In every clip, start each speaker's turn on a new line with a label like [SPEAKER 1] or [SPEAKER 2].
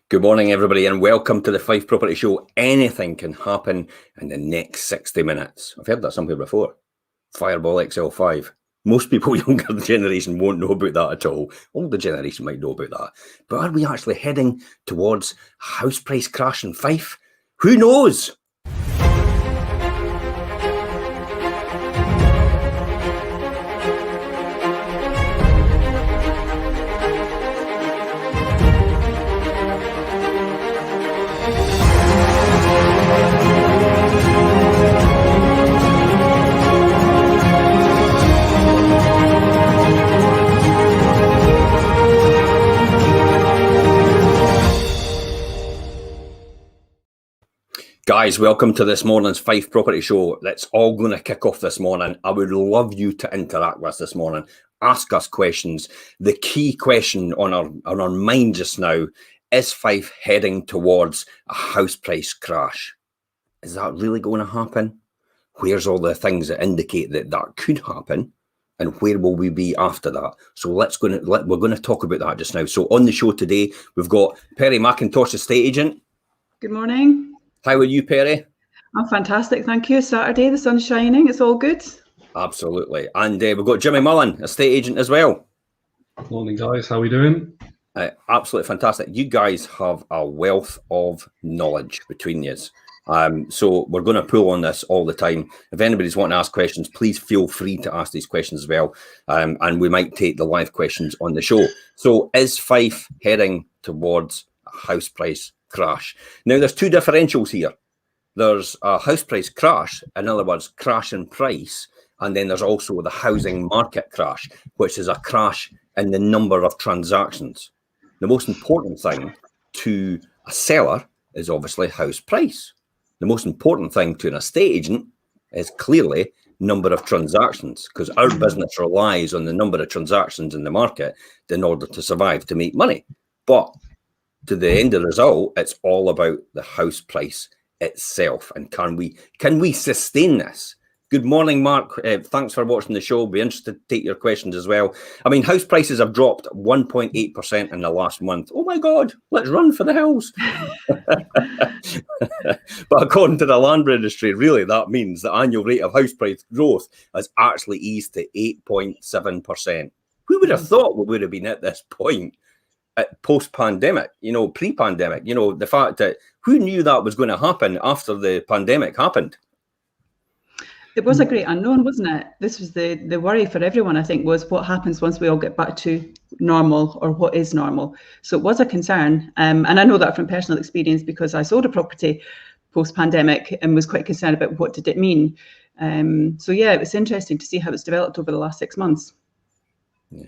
[SPEAKER 1] Good morning, everybody, and welcome to the Fife Property Show. Anything can happen in the next 60 minutes. I've heard that somewhere before. Fireball XL5. Most people younger generation won't know about that at all. Older generation might know about that. But are we actually heading towards house price crash in Fife? Who knows? Guys, welcome to this morning's Fife Property Show. That's all going to kick off this morning. I would love you to interact with us this morning. Ask us questions. The key question on our mind just now, is Fife heading towards a house price crash? Is that really going to happen? Where's all the things that indicate that that could happen? And where will we be after that? So we're going to talk about that just now. So on the show today, we've got Perry McIntosh, estate agent.
[SPEAKER 2] Good morning.
[SPEAKER 1] How are you, Perry?
[SPEAKER 2] I'm fantastic, thank you. Saturday, the sun's shining, it's all good.
[SPEAKER 1] Absolutely. And we've got Jimmy Mullen, estate agent as well.
[SPEAKER 3] Morning, guys. How are we doing?
[SPEAKER 1] Absolutely fantastic. You guys have a wealth of knowledge between you. So we're going to pull on this all the time. If anybody's wanting to ask questions, please feel free to ask these questions as well. And we might take the live questions on the show. So is Fife heading towards a house price crash? Now, there's two differentials here. There's a house price crash, in other words, crash in price, and then there's also the housing market crash, which is a crash in the number of transactions. The most important thing to a seller is obviously house price. The most important thing to an estate agent is clearly number of transactions, because our business relies on the number of transactions in the market in order to survive, to make money. But to the end of the result, it's all about the house price itself. And can we sustain this? Good morning, Mark. Thanks for watching the show. Be interested to take your questions as well. I mean, house prices have dropped 1.8% in the last month. Oh my God, let's run for the hills. But according to the Land Registry, really, that means the annual rate of house price growth has actually eased to 8.7%. Who would have thought we would have been at this point? Post-pandemic, pre-pandemic, the fact that who knew that was going to happen after the pandemic happened?
[SPEAKER 2] It was a great unknown, wasn't it? This was the worry for everyone, I think, was what happens once we all get back to normal, or what is normal. So it was a concern. And I know that from personal experience, because I sold a property post-pandemic and was quite concerned about what did it mean. So yeah, it was interesting to see how it's developed over the last 6 months.
[SPEAKER 1] Yeah.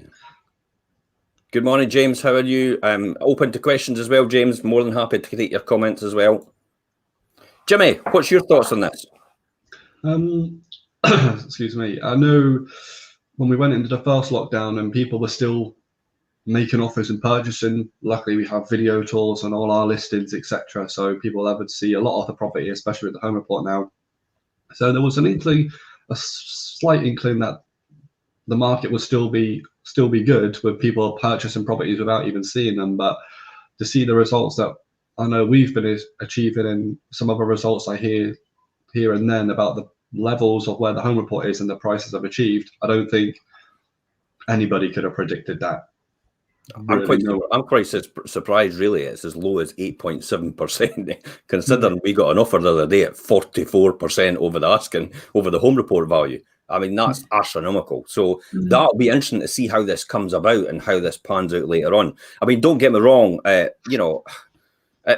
[SPEAKER 1] Good morning, James. How are you? Open to questions as well, James. More than happy to take your comments as well. Jimmy, what's your thoughts on this?
[SPEAKER 3] Excuse me. I know when we went into the first lockdown and people were still making offers and purchasing, luckily we have video tours on all our listings, etc. So people are able to see a lot of the property, especially with the home report now. So there was a slight inkling that the market would still be good, with people purchasing properties without even seeing them. But to see the results that I know we've been achieving, and some other results I hear here and then about the levels of where the home report is and the prices I've achieved, I don't think anybody could have predicted that.
[SPEAKER 1] I'm quite surprised, really. It's as low as 8.7%, considering we got an offer the other day at 44% over the asking, over the home report value. I mean, that's astronomical. So that'll be interesting to see how this comes about and how this pans out later on. I mean, don't get me wrong, it was a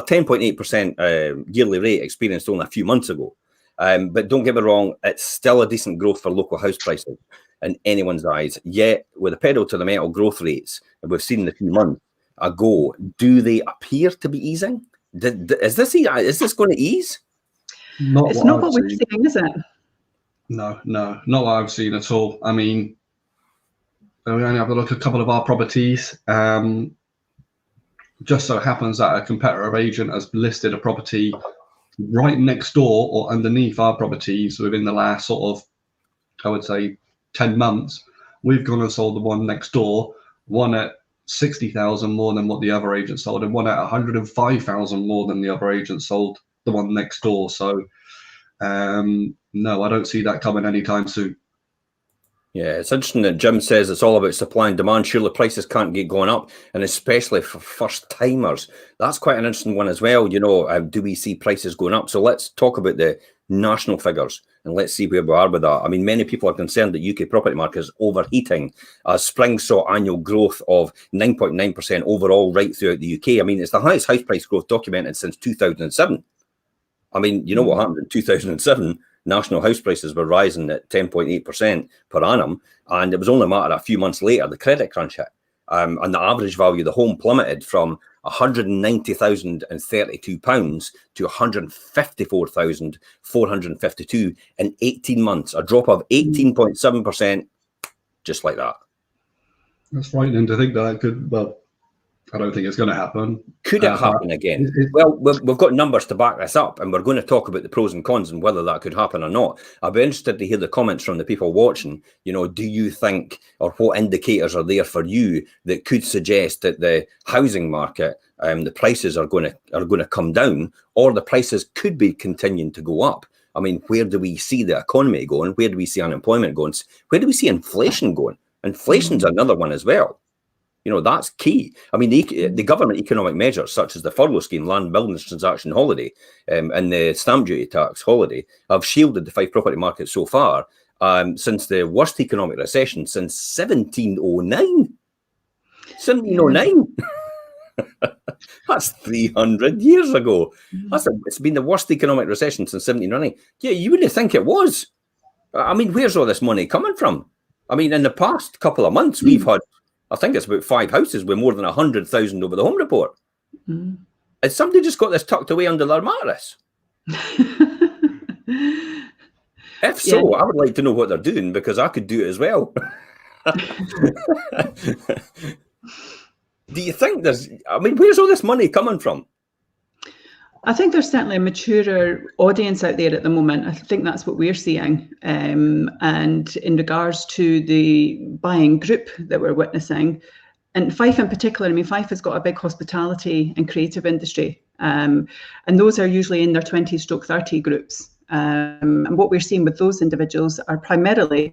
[SPEAKER 1] 10.8% yearly rate experienced only a few months ago. But don't get me wrong, it's still a decent growth for local house prices in anyone's eyes. Yet, with the pedal to the metal growth rates that we've seen a few months ago, do they appear to be easing? Is this going to ease?
[SPEAKER 2] It's not what we're seeing, is it?
[SPEAKER 3] No, not what I've seen at all. I mean, we only have a look at a couple of our properties. Just so happens that a competitor agent has listed a property right next door or underneath our properties within the last sort of, I would say, 10 months. We've gone and sold the one next door, one at 60,000 more than what the other agent sold, and one at 105,000 more than the other agent sold the one next door. So no, I don't see that coming anytime soon.
[SPEAKER 1] Yeah, it's interesting that Jim says it's all about supply and demand. Surely prices can't get going up, and especially for first timers. That's quite an interesting one as well. You know, do we see prices going up? So let's talk about the national figures and let's see where we are with that. I mean, many people are concerned that UK property market is overheating. Spring saw annual growth of 9.9% overall right throughout the UK. I mean, it's the highest house price growth documented since 2007. I mean, you know what happened in 2007? National house prices were rising at 10.8% per annum, and it was only a matter of a few months later the credit crunch hit, and the average value of the home plummeted from £190,032 to £154,452 in 18 months, a drop of 18.7%, just like that.
[SPEAKER 3] That's frightening to think that could, well, I don't think it's going to happen.
[SPEAKER 1] Could it happen again? Well, we've got numbers to back this up, and we're going to talk about the pros and cons and whether that could happen or not. I'd be interested to hear the comments from the people watching. You know, do you think, or what indicators are there for you that could suggest that the housing market, the prices are going to come down, or the prices could be continuing to go up? I mean, where do we see the economy going? Where do we see unemployment going? Where do we see inflation going? Inflation's another one as well. You know, that's key. I mean, the government economic measures, such as the furlough scheme, land building transaction holiday, and the stamp duty tax holiday, have shielded the Fife property market so far since the worst economic recession since 1709. 1709. That's 300 years ago. It's been the worst economic recession since 1709. Yeah, you wouldn't think it was. I mean, where's all this money coming from? I mean, in the past couple of months, we've had, I think it's about 5 houses with more than 100,000 over the home report. Has somebody just got this tucked away under their mattress? If so, I would like to know what they're doing, because I could do it as well. Do you think there's, I mean, where's all this money coming from?
[SPEAKER 2] I think there's certainly a maturer audience out there at the moment. I think that's what we're seeing. And in regards to the buying group that we're witnessing, and Fife in particular, I mean, Fife has got a big hospitality and creative industry. And those are usually in their 20-30 groups. And what we're seeing with those individuals are primarily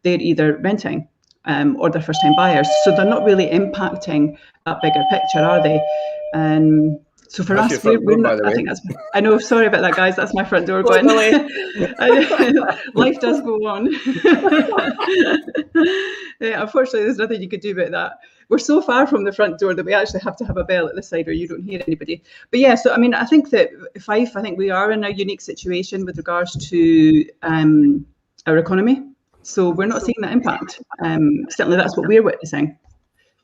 [SPEAKER 2] they're either renting or they're first-time buyers. So they're not really impacting that bigger picture, are they? So for us, we're not, I think that's, I know, sorry about that, guys. That's my front door going. Life does go on. Yeah, unfortunately, there's nothing you could do about that. We're so far from the front door that we actually have to have a bell at this side or you don't hear anybody. But yeah, so I mean, I think that Fife, I think we are in a unique situation with regards to our economy. So we're not seeing that impact. Certainly that's what we're witnessing.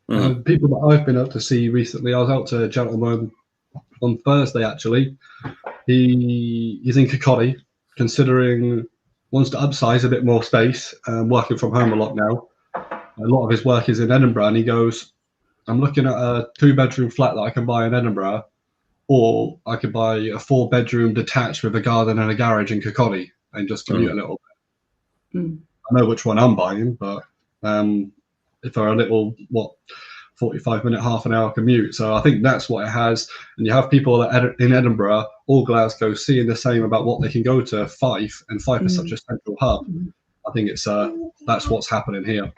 [SPEAKER 3] People that I've been up to see recently, I was out to a gentleman on Thursday, actually. He's in Kirkcaldy, considering wants to upsize a bit more space, working from home a lot now. A lot of his work is in Edinburgh, and he goes, I'm looking at a 2-bedroom flat that I can buy in Edinburgh, or I could buy a 4-bedroom detached with a garden and a garage in Kirkcaldy and just commute a little bit. I know which one I'm buying, but if they're a little, 45-minute, half an hour commute. So I think that's what it has. And you have people in Edinburgh or Glasgow seeing the same about what they can go to Fife, and Fife is such a central hub. I think it's that's what's happening here.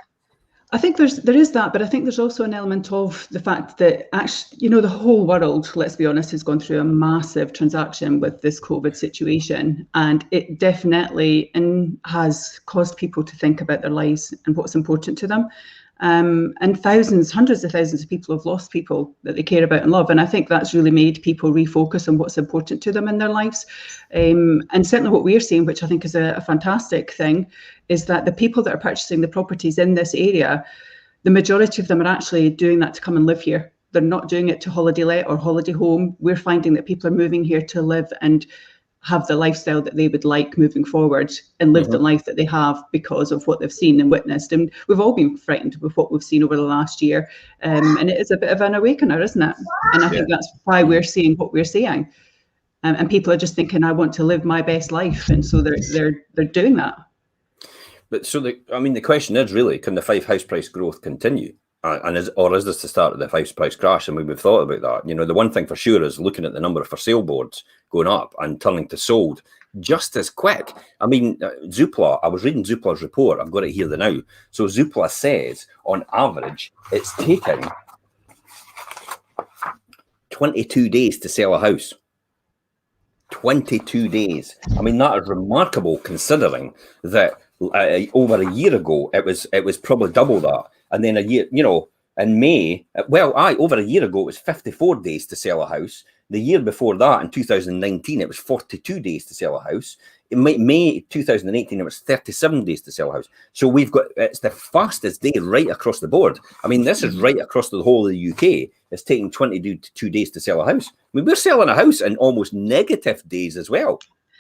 [SPEAKER 2] I think there is that, but I think there's also an element of the fact that actually, you know, the whole world, let's be honest, has gone through a massive transaction with this COVID situation, and it definitely has caused people to think about their lives and what's important to them. And hundreds of thousands of people have lost people that they care about and love. And I think that's really made people refocus on what's important to them in their lives. And certainly what we're seeing, which I think is a fantastic thing, is that the people that are purchasing the properties in this area, the majority of them are actually doing that to come and live here. They're not doing it to holiday let or holiday home. We're finding that people are moving here to live and have the lifestyle that they would like moving forward and live the life that they have because of what they've seen and witnessed. And we've all been frightened with what we've seen over the last year. And it is a bit of an awakener, isn't it? And I think that's why we're seeing what we're seeing. And people are just thinking, I want to live my best life. And so they're doing that.
[SPEAKER 1] But so, the question is really, can the Fife house price growth continue? or is this the start of the house price crash? And we've thought about that. You know, the one thing for sure is looking at the number of for sale boards going up and turning to sold just as quick. I mean, Zoopla, I was reading Zoopla's report. I've got it here now. So Zoopla says on average, it's taken 22 days to sell a house. 22 days. I mean, that is remarkable considering that over a year ago, it was probably double that. And then a year, you know, in May, over a year ago, it was 54 days to sell a house. The year before that, in 2019, it was 42 days to sell a house. In May 2018, it was 37 days to sell a house. So it's the fastest day right across the board. I mean, this is right across the whole of the UK. It's taking 22 days to sell a house. I mean, we're selling a house in almost negative days as well.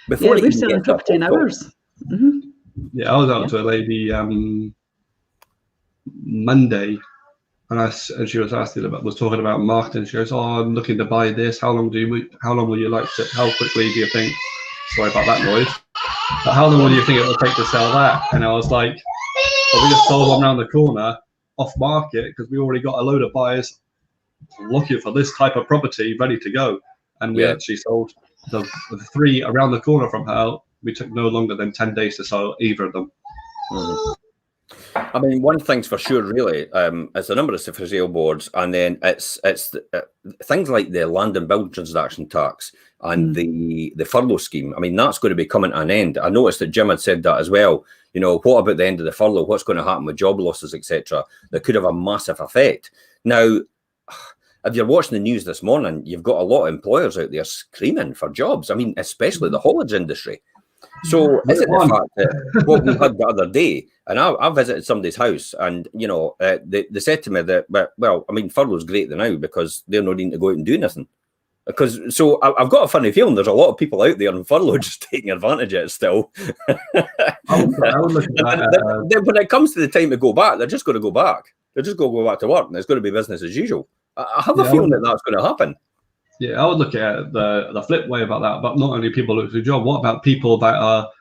[SPEAKER 2] We're selling property in hours. Mm-hmm.
[SPEAKER 3] Yeah, I was out to a lady Monday, and she was talking about marketing. She goes, "Oh, I'm looking to buy this. How long will you like to? How quickly do you think?" Sorry about that noise. But how long do you think it will take to sell that? And I was like, "Well, we just sold one around the corner off market because we already got a load of buyers looking for this type of property ready to go, and we actually sold the 3 around the corner from her. We took no longer than 10 days to sell either of them."
[SPEAKER 1] Mm-hmm. I mean, one thing's for sure, really, is the number of for sale boards, and then it's things like the land and building transaction tax and the furlough scheme. I mean, that's going to be coming to an end. I noticed that Jim had said that as well. You know, what about the end of the furlough? What's going to happen with job losses, etc.? That could have a massive effect. Now, if you're watching the news this morning, you've got a lot of employers out there screaming for jobs. I mean, especially the haulage industry. So is it the fact that what we had the other day, and I visited somebody's house, and you know, they said to me that, well, I mean, furlough's great now because they're not needing to go out and do nothing. So I've got a funny feeling there's a lot of people out there on furlough just taking advantage of it still.
[SPEAKER 3] I would look at that,
[SPEAKER 1] then when it comes to the time to go back, they're just going to go back. They're just going to go back to work, and it's going to be business as usual. I have a feeling that that's going to happen.
[SPEAKER 3] Yeah, I would look at the flip way about that. But not only people looking for a job, what about people that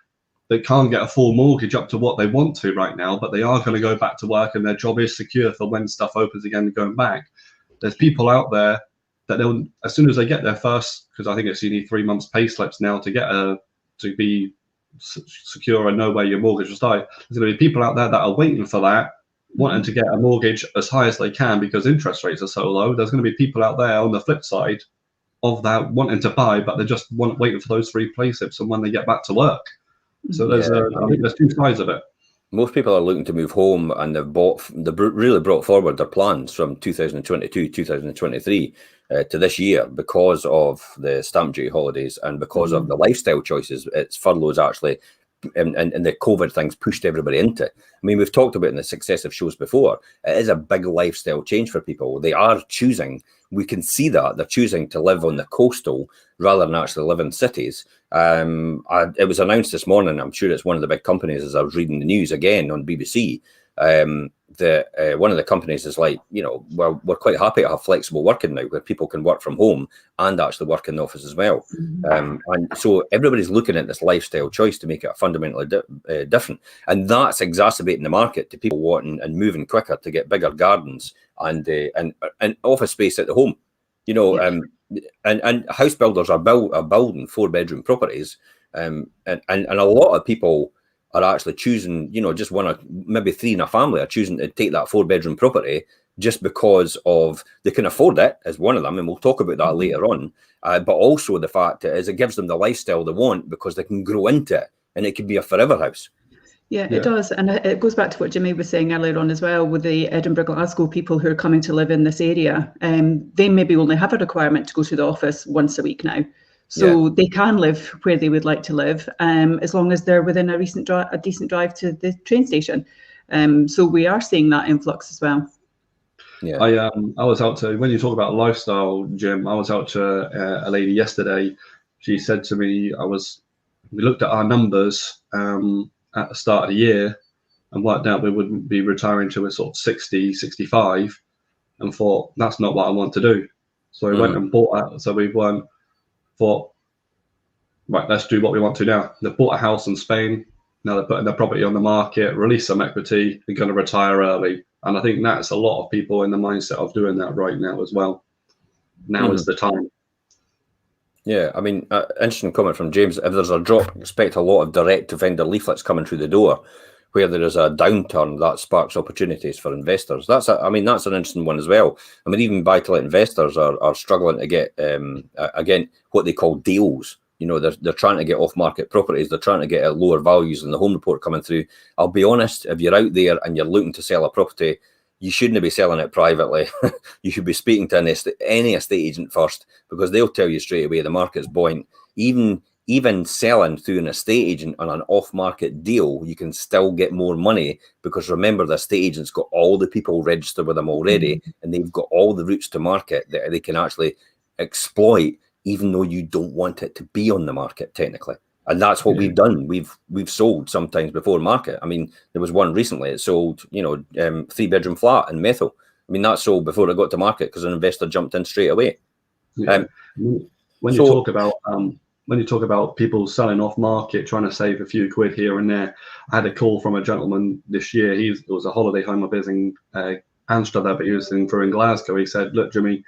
[SPEAKER 3] can't get a full mortgage up to what they want to right now, but they are going to go back to work and their job is secure for when stuff opens again and going back? There's people out there that they'll, as soon as they get their first, because I think it's you need 3 months pay slips now to get to be secure and know where your mortgage will start. There's going to be people out there that are waiting for that, wanting to get a mortgage as high as they can because interest rates are so low. There's going to be people out there on the flip side of that wanting to buy, but they're just waiting for those 3 pay slips and when they get back to work. So there's I think there's 2 sides of it.
[SPEAKER 1] Most people are looking to move home, and they've really brought forward their plans from 2022, 2023 to this year because of the stamp duty holidays and because of the lifestyle choices. It's furloughs actually, and the COVID things pushed everybody into. I mean, we've talked about in the successive shows before, it is a big lifestyle change for people. They are choosing, we can see that, they're choosing to live on the coastal rather than actually live in cities. It was announced this morning, I'm sure it's one of the big companies, as I was reading the news again on BBC, that one of the companies is like, you know, well, we're quite happy to have flexible working now where people can work from home and actually work in the office as well. And so everybody's looking at this lifestyle choice to make it fundamentally different. And that's exacerbating the market to people wanting and moving quicker to get bigger gardens and office space at the home. You know, and house builders are building 4-bedroom properties. And a lot of people are actually choosing, you know, just one or maybe 3 in a family are choosing to take that 4-bedroom property just because of they can afford it as one of them, and we'll talk about that later on. But also the fact is it gives them the lifestyle they want because they can grow into it, and it can be a forever house.
[SPEAKER 2] Yeah, it does. And it goes back to what Jimmy was saying earlier on as well with the Edinburgh, Glasgow people who are coming to live in this area. They maybe only have a requirement to go to the office once a week now. So they can live where they would like to live, as long as they're within a decent drive to the train station. So we are seeing that influx as well.
[SPEAKER 3] Yeah, I was out to, when you talk about lifestyle, Jim, I was out to a lady yesterday. She said to me, we looked at our numbers at the start of the year and worked out we wouldn't be retiring to a sort of 60, 65, and thought, that's not what I want to do. So we went and bought that. So we thought, right, let's do what we want to now. They've bought a house in Spain. Now they're putting their property on the market, release some equity. They're going to retire early. And I think that's a lot of people in the mindset of doing that right now as well. Now is the time.
[SPEAKER 1] Yeah, I mean, interesting comment from James. If there's a drop, expect a lot of direct-to-vendor leaflets coming through the door. Where there is a downturn, that sparks opportunities for investors. That's an interesting one as well. I mean, even buy-to-let investors are struggling to get, again, what they call deals. You know, they're trying to get off-market properties. They're trying to get at lower values than the home report coming through. I'll be honest, if you're out there and you're looking to sell a property, you shouldn't be selling it privately. You should be speaking to any estate agent first, because they'll tell you straight away the market's buoyant. Even selling through an estate agent on an off-market deal, you can still get more money, because remember, the estate agent's got all the people registered with them already, and they've got all the routes to market that they can actually exploit, even though you don't want it to be on the market technically. And that's what we've done. We've sold sometimes before market. I mean, there was one recently. It sold, 3-bedroom flat in Methil. I mean, that sold before it got to market because an investor jumped in straight away.
[SPEAKER 3] Yeah. When you talk about people selling off market, trying to save a few quid here and there, I had a call from a gentleman this year. It was a holiday home of his in Amsterdam, but he was in Glasgow. He said, "Look, Jimmy,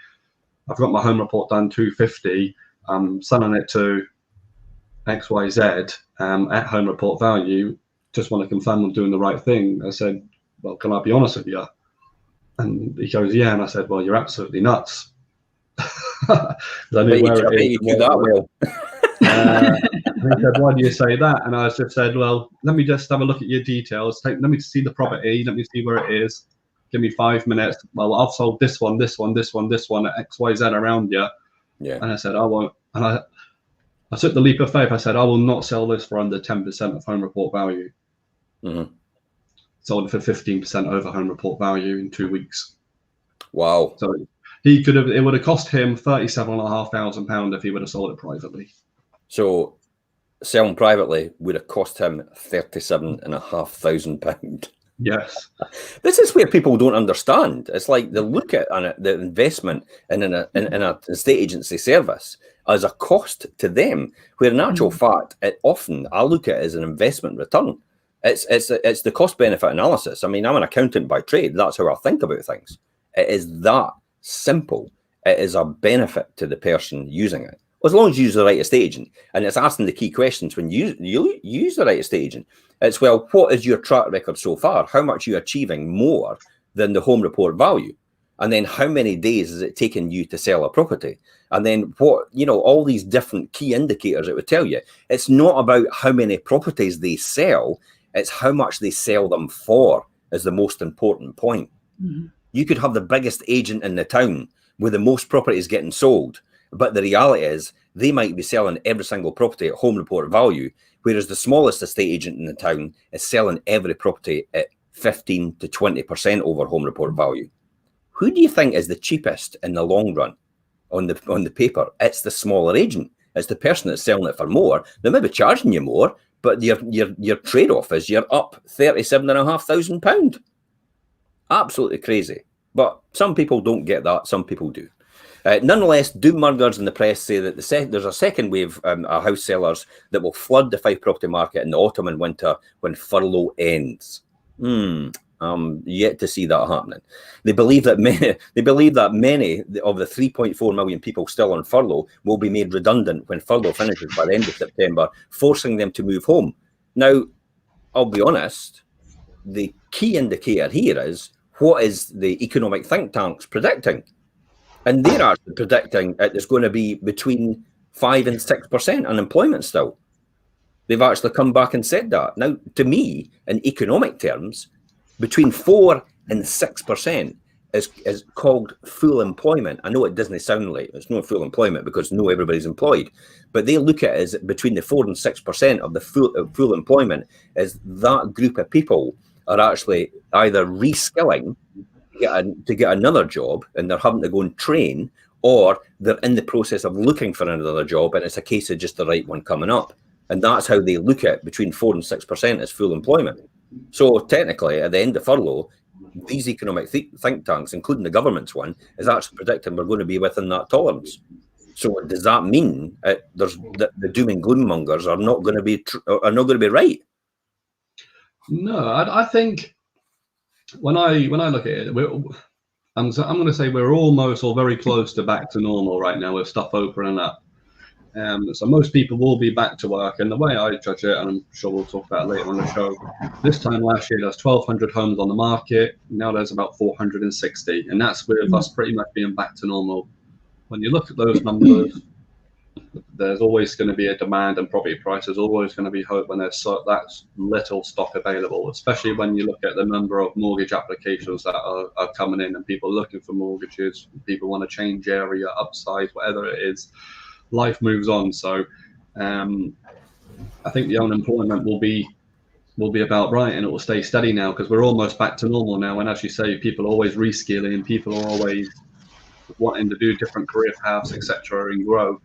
[SPEAKER 3] I've got my home report done 250. I'm selling it to XYZ at home report value. Just want to confirm I'm doing the right thing." I said, "Well, can I be honest with you?" And he goes, "Yeah." And I said, "Well, you're absolutely nuts." I knew where it is.
[SPEAKER 1] You that well.
[SPEAKER 3] And he said, "Why do you say that?" And I just said, "Well, let me just have a look at your details. Let me see the property. Let me see where it is. Give me 5 minutes. Well, I've sold this one at XYZ around you."
[SPEAKER 1] Yeah.
[SPEAKER 3] And I said, "I won't." And I took the leap of faith. I said, "I will not sell this for under 10% of home report value." Sold it for 15% over home report value in 2 weeks.
[SPEAKER 1] Wow.
[SPEAKER 3] So it would have cost him £37,500 if he would have sold it privately.
[SPEAKER 1] So selling privately would have cost him £37,500.
[SPEAKER 3] Yes.
[SPEAKER 1] This is where people don't understand. It's like they look at the investment in an estate agency service as a cost to them, where in actual fact, I look at it as an investment return. It's the cost benefit analysis. I mean, I'm an accountant by trade. That's how I think about things. It is that simple. It is a benefit to the person using it, as long as you use the right estate agent. And it's asking the key questions when you use the right estate agent. It's, well, what is your track record so far? How much are you achieving more than the home report value? And then how many days is it taking you to sell a property? And then what, all these different key indicators it would tell you. It's not about how many properties they sell. It's how much they sell them for is the most important point. You could have the biggest agent in the town with the most properties getting sold, but the reality is they might be selling every single property at home report value, whereas the smallest estate agent in the town is selling every property at 15 to 20% over home report value. Who do you think is the cheapest in the long run on the paper? It's the smaller agent. It's the person that's selling it for more. They may be charging you more, but your trade-off is you're up £37,500. Absolutely crazy. But some people don't get that. Some people do. Nonetheless, doom mongers in the press say that there's a second wave of house sellers that will flood the Fife property market in the autumn and winter when furlough ends. Yet to see that happening. They believe that many of the 3.4 million people still on furlough will be made redundant when furlough finishes by the end of September, forcing them to move home. Now, I'll be honest, the key indicator here is, what is the economic think tanks predicting? And they're actually predicting there's going to be between 5 and 6% unemployment still. They've actually come back and said that. Now, to me, in economic terms, between 4 and 6% is called full employment. I know it doesn't sound like it's not full employment because everybody's employed, but they look at it as between the 4 and 6% of the full employment is that group of people are actually either reskilling to get another job and they're having to go and train, or they're in the process of looking for another job and it's a case of just the right one coming up. And that's how they look at between 4 and 6% as full employment. So technically, at the end of furlough, these economic think tanks, including the government's one, is actually predicting we're going to be within that tolerance. So does that mean the doom and gloom mongers are not going to be right?
[SPEAKER 3] No, I think when I look at it, I'm going to say we're almost or very close to back to normal right now with stuff opening up. So most people will be back to work, and the way I judge it, and I'm sure we'll talk about it later on the show, this time last year there's 1,200 homes on the market. Now there's about 460, and that's with us pretty much being back to normal. When you look at those numbers, there's always going to be a demand, and property prices always going to be hurt when there's that little stock available, especially when you look at the number of mortgage applications that are coming in and people looking for mortgages, people want to change area, upsize, whatever it is. Life moves on, so I think the unemployment will be about right, and it will stay steady now because we're almost back to normal now. And as you say, people are always reskilling, people are always wanting to do different career paths, etc., and grow.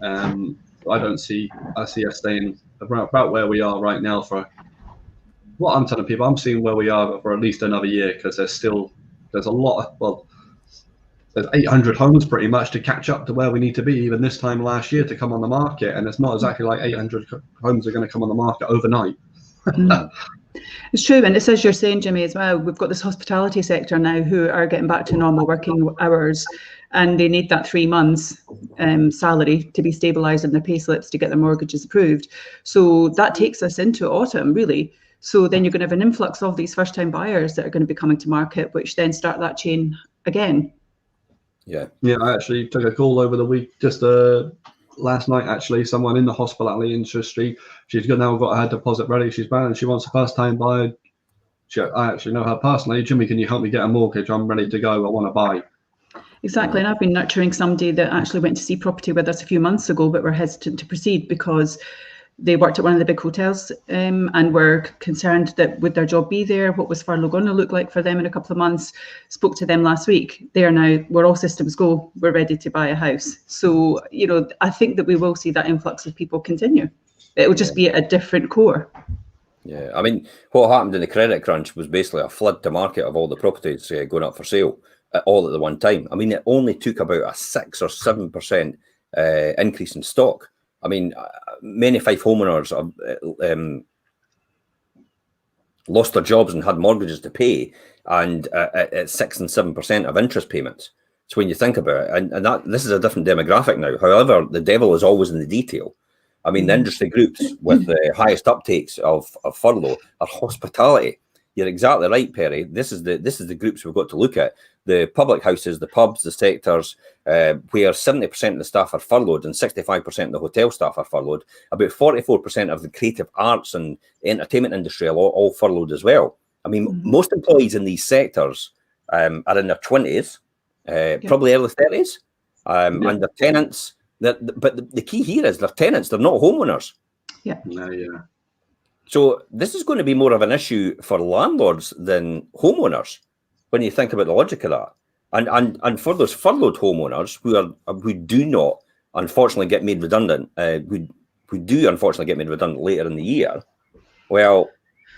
[SPEAKER 3] I see us staying about where we are right now for what I'm telling people. I'm seeing where we are for at least another year because there's a lot of, there's 800 homes pretty much to catch up to where we need to be even this time last year to come on the market, and it's not exactly like 800 homes are going to come on the market overnight.
[SPEAKER 2] It's true, and it's as you're saying, Jimmy, as well, we've got this hospitality sector now who are getting back to normal working hours, and they need that 3 months salary to be stabilised in their pay slips to get their mortgages approved. So that takes us into autumn, really. So then you're going to have an influx of these first-time buyers that are going to be coming to market, which then start that chain again.
[SPEAKER 3] Yeah, I actually took a call over the week, just last night actually, someone in the hospitality industry. She's now got her deposit ready, she's buying, she wants a first time buyer. I actually know her personally. Jimmy, can you help me get a mortgage? I'm ready to go, I want to buy.
[SPEAKER 2] Exactly, and I've been nurturing somebody that actually went to see property with us a few months ago, but were hesitant to proceed because they worked at one of the big hotels and were concerned that would their job be there? What was furlough going to look like for them in a couple of months? Spoke to them last week. They are now, we're all systems go, we're ready to buy a house. So, I think that we will see that influx of people continue. It will just be at a different core.
[SPEAKER 1] Yeah, I mean, what happened in the credit crunch was basically a flood to market of all the properties going up for sale all at the one time. I mean, it only took about a 6 or 7% increase in stock. I mean, many Fife homeowners have lost their jobs and had mortgages to pay, and at 6 and 7% of interest payments. So when you think about it, and this is a different demographic now. However, the devil is always in the detail. I mean, the industry groups with the highest uptakes of furlough are hospitality. You're exactly right, Perry. This is the groups we've got to look at. The public houses, the pubs, the sectors, where 70% of the staff are furloughed and 65% of the hotel staff are furloughed. About 44% of the creative arts and entertainment industry are all furloughed as well. I mean, most employees in these sectors are in their 20s, probably early 30s, and their tenants. But the key here is they're tenants, they're not homeowners.
[SPEAKER 2] Yeah.
[SPEAKER 1] So this is going to be more of an issue for landlords than homeowners when you think about the logic of that. And for those furloughed homeowners who do not unfortunately get made redundant, who do unfortunately get made redundant later in the year, well,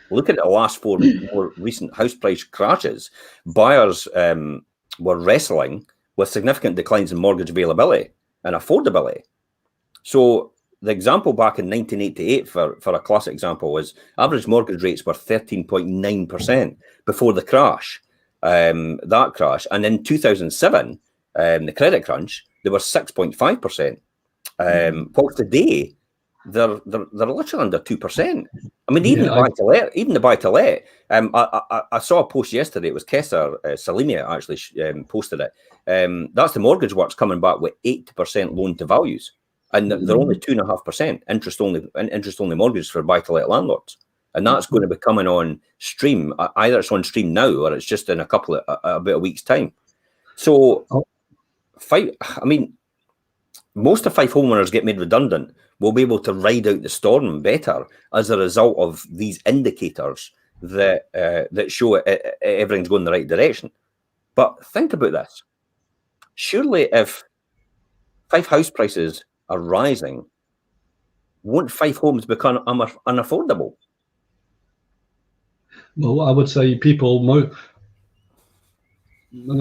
[SPEAKER 1] look at the last 4 more recent house price crashes. Buyers were wrestling with significant declines in mortgage availability and affordability. So the example back in 1988, for a classic example, was average mortgage rates were 13.9% before the crash, that crash. And in 2007, the credit crunch, they were 6.5%. Well, today, they're literally under 2%. I mean, even the buy-to-let. I saw a post yesterday. It was Kessa Salimia actually posted it. That's the mortgage works coming back with 80% loan to values, and they're only 2.5% interest only mortgages for buy-to-let landlords, and that's going to be coming on stream. Either it's on stream now or it's just in about a week's time. So, most of Fife homeowners get made redundant will be able to ride out the storm better as a result of these indicators that show everything's going in the right direction. But think about this. Surely if Fife house prices are rising, won't Fife homes become unaffordable?
[SPEAKER 3] Well, I would say I'm going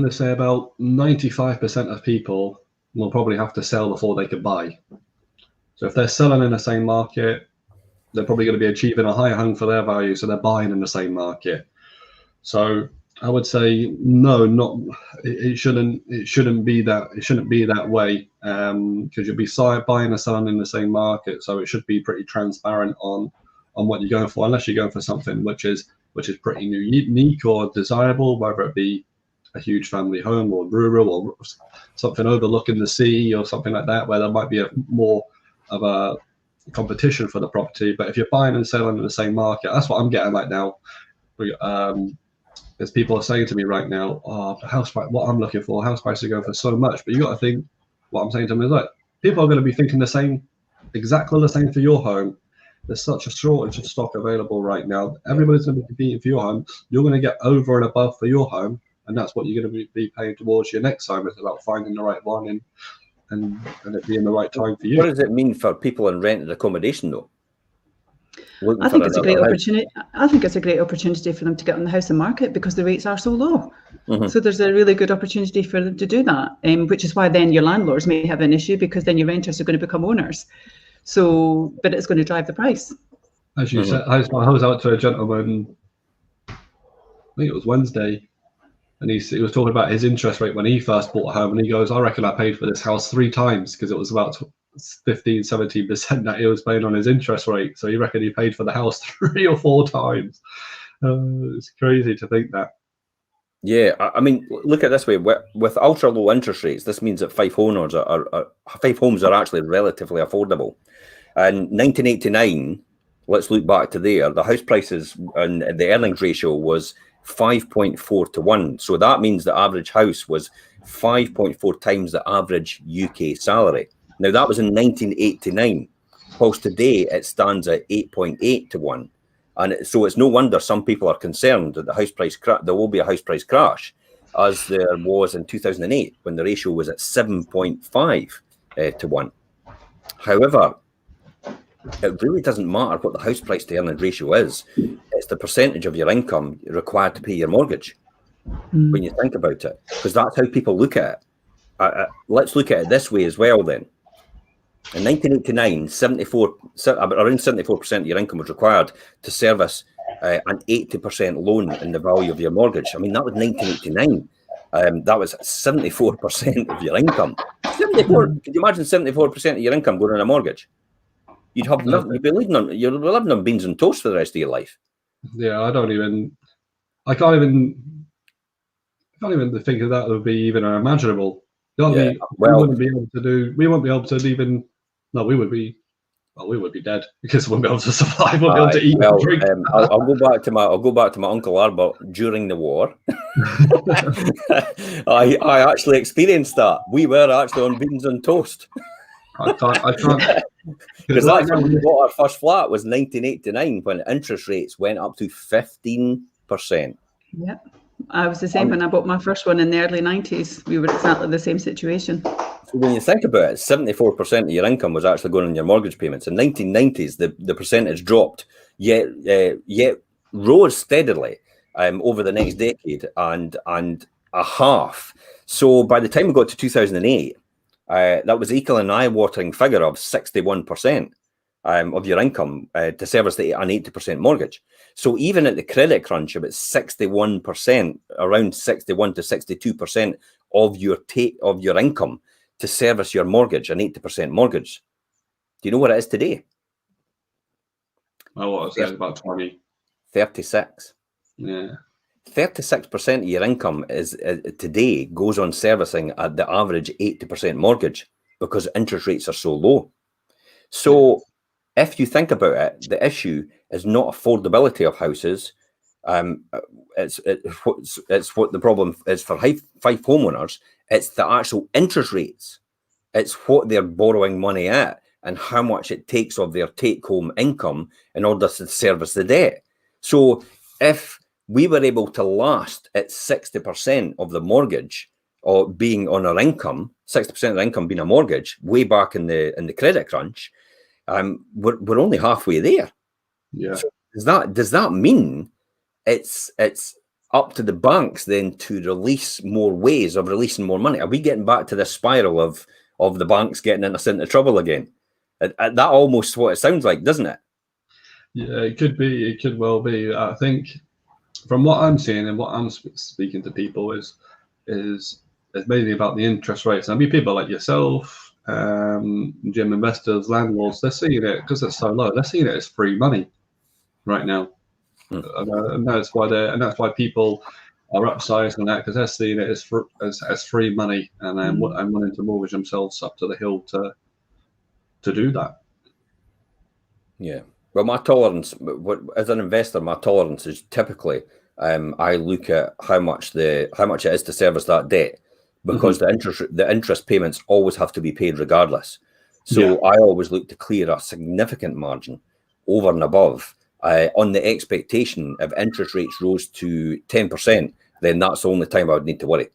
[SPEAKER 3] to say about 95% of people will probably have to sell before they can buy. So if they're selling in the same market, they're probably going to be achieving a higher home for their value, so they're buying in the same market. So I would say no, not it shouldn't. It shouldn't be that. It shouldn't be that way because you'll be buying and selling in the same market. So it should be pretty transparent on what you're going for, unless you're going for something which is pretty unique or desirable, whether it be a huge family home or rural or something overlooking the sea or something like that, where there might be a more of a competition for the property. But if you're buying and selling in the same market, that's what I'm getting right now. As people are saying to me right now, oh, the house price, what I'm looking for, house prices are going for so much. But you got to think, what I'm saying to them is, like, people are going to be thinking the same, exactly the same for your home. There's such a shortage of stock available right now. Everybody's going to be competing for your home. You're going to get over and above for your home, and that's what you're going to be paying towards your next home. It's about finding the right one and it being the right time for you.
[SPEAKER 1] What does it mean for people in rented accommodation, though?
[SPEAKER 2] I think it's a great opportunity. I think it's a great opportunity for them to get on the housing market because the rates are so low.
[SPEAKER 1] Mm-hmm.
[SPEAKER 2] So there's a really good opportunity for them to do that, which is why then your landlords may have an issue because then your renters are going to become owners. So, but it's going to drive the price.
[SPEAKER 3] As you said, I was out to a gentleman, I think it was Wednesday, and he was talking about his interest rate when he first bought a home, and he goes, I reckon I paid for this house 3 times because it was about 15-17% that he was paying on his interest rate. So he reckoned he paid for the house 3 or 4 times. It's crazy to think that.
[SPEAKER 1] Yeah, I mean, look at it this way: with ultra low interest rates, this means that Fife homes are actually relatively affordable. In 1989, let's look back to there. The house prices and the earnings ratio was 5.4 to 1. So that means the average house was 5.4 times the average UK salary. Now, that was in 1989. Whilst today, it stands at 8.8 to 1. And so it's no wonder some people are concerned that the house price there will be a house price crash, as there was in 2008 when the ratio was at 7.5 to 1. However, it really doesn't matter what the house price to earnings ratio is. It's the percentage of your income required to pay your mortgage when you think about it, because that's how people look at it. Let's look at it this way as well then. In 1989, around 74% of your income was required to service an 80% loan in the value of your mortgage. I mean, that was 1989. That was 74% of your income. 74. Could you imagine 74% of your income going on a mortgage? You'd have nothing. You'd be living on beans and toast for the rest of your life.
[SPEAKER 3] Yeah, I can't even think of that would be even unimaginable. We wouldn't be able to do. We won't be able to even. No, we would be dead because we won't be able to survive. We won't be able to eat and drink.
[SPEAKER 1] I'll go back to my Uncle Albert during the war. I actually experienced that. We were actually on beans and toast.
[SPEAKER 3] I can't.
[SPEAKER 1] Because that's when we bought our first flat was 1989 when interest rates went up to 15%.
[SPEAKER 2] Yeah, I was the same when I bought my first one in the early 90s. We were exactly the same situation.
[SPEAKER 1] So when you think about it, 74% of your income was actually going on your mortgage payments. In 1990s, the percentage dropped, yet rose steadily over the next decade and a half. So by the time we got to 2008, that was equal an eye-watering figure of 61% of your income to service an 80% mortgage. So even at the credit crunch, about 61%, around 61 to 62% of your income to service your mortgage, an 80% mortgage. Do you know what it is today?
[SPEAKER 3] Oh, what was it? About 20.
[SPEAKER 1] 36.
[SPEAKER 3] Yeah.
[SPEAKER 1] 36% of your income is today goes on servicing at the average 80% mortgage because interest rates are so low. So if you think about it, the issue is not affordability of houses. It's what the problem is for Fife homeowners. It's the actual interest rates. It's what they're borrowing money at and how much it takes of their take-home income in order to service the debt. So if we were able to last at 60% of the mortgage or being on our income, 60% of the income being a mortgage, way back in the credit crunch, we're only halfway there.
[SPEAKER 3] Yeah.
[SPEAKER 1] So does that mean it's up to the banks then to release more ways of releasing more money? Are we getting back to this spiral of the banks getting us into trouble again? That almost what it sounds like, doesn't it?
[SPEAKER 3] Yeah, it could be. It could well be. I think from what I'm seeing and what I'm speaking to people is mainly about the interest rates. I mean, people like yourself, gym investors, landlords, they're seeing it because it's so low. They're seeing it as free money right now, and that's why people are upsizing that, because they're seeing it as free money, and then I'm willing to mortgage themselves up to the hill to do that.
[SPEAKER 1] Yeah. Well, my tolerance, as an investor, my tolerance is typically I look at how much it is to service that debt, because the interest payments always have to be paid regardless. So I always look to clear a significant margin over and above on the expectation if interest rates rose to 10%, then that's the only time I would need to worry.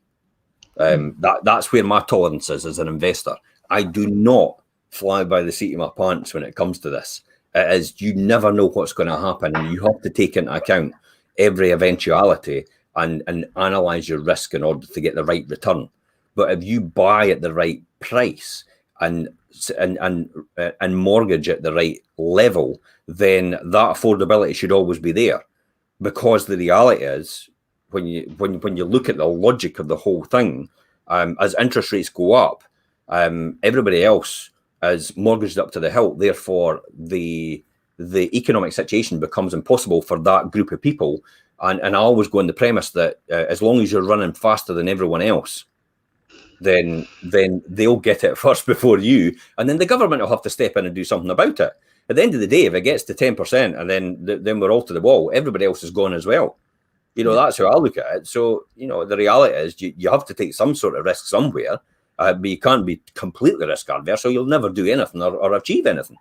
[SPEAKER 1] That's where my tolerance is as an investor. I do not fly by the seat of my pants when it comes to this. It is, you never know what's going to happen, and you have to take into account every eventuality and analyze your risk in order to get the right return. But if you buy at the right price and mortgage at the right level, then that affordability should always be there. Because the reality is, when you look at the logic of the whole thing, as interest rates go up, everybody else is mortgaged up to the hilt. Therefore, the economic situation becomes impossible for that group of people. And I always go on the premise that as long as you're running faster than everyone else, then they'll get it first before you, and then the government will have to step in and do something about it. At the end of the day, if it gets to 10% and then we're all to the wall, everybody else is gone as well. That's how I look at it. So, the reality is you have to take some sort of risk somewhere, but you can't be completely risk adverse, or you'll never do anything or achieve anything.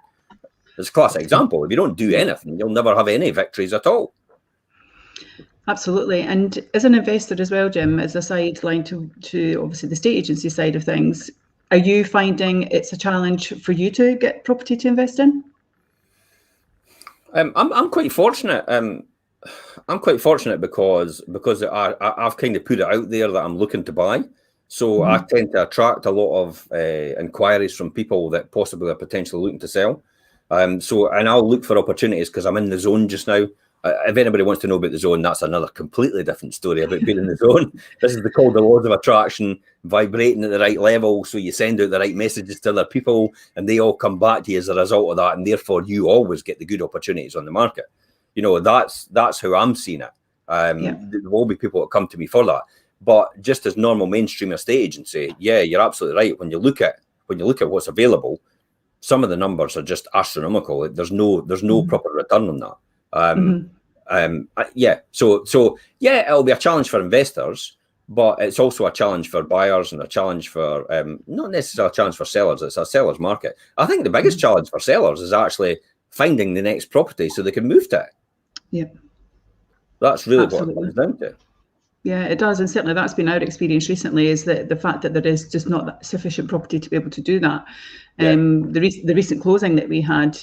[SPEAKER 1] It's a classic example. If you don't do anything, you'll never have any victories at all.
[SPEAKER 2] Absolutely. And as an investor as well, Jim, as a sideline to obviously the state agency side of things, are you finding it's a challenge for you to get property to invest in?
[SPEAKER 1] I'm quite fortunate. I'm quite fortunate because I've kind of put it out there that I'm looking to buy. So I tend to attract a lot of inquiries from people that possibly are potentially looking to sell. And I'll look for opportunities because I'm in the zone just now. If anybody wants to know about the zone, that's another completely different story about being in the zone. This is called the laws of attraction, vibrating at the right level. So you send out the right messages to other people and they all come back to you as a result of that. And therefore you always get the good opportunities on the market. That's how I'm seeing it. There will be people that come to me for that. But just as normal mainstream estate agency, you're absolutely right. When you look at what's available, some of the numbers are just astronomical. There's no proper return on that. So it'll be a challenge for investors, but it's also a challenge for buyers and a challenge for not necessarily a challenge for sellers. It's a seller's market. I think the biggest challenge for sellers is actually finding the next property so they can move to it. Yeah, that's really what it comes down to.
[SPEAKER 2] Yeah, it does, and certainly that's been our experience recently, is that the fact that there is just not sufficient property to be able to do that. The recent closing that we had,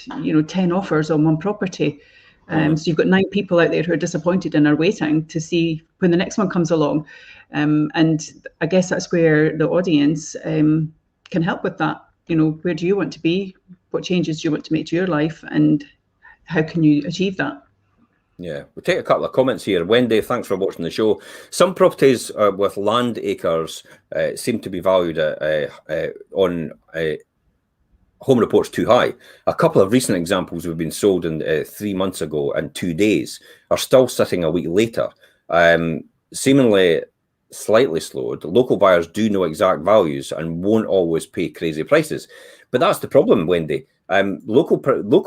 [SPEAKER 2] 10 offers on one property. So you've got 9 people out there who are disappointed and are waiting to see when the next one comes along. And I guess that's where the audience can help with that. Where do you want to be? What changes do you want to make to your life? And how can you achieve that?
[SPEAKER 1] Yeah, we'll take a couple of comments here. Wendy, thanks for watching the show. Some properties with land acres seem to be valued on home reports too high. A couple of recent examples have been sold in 3 months ago and 2 days are still sitting a week later. Seemingly slightly slowed. Local buyers do know exact values and won't always pay crazy prices. But that's the problem, Wendy. Local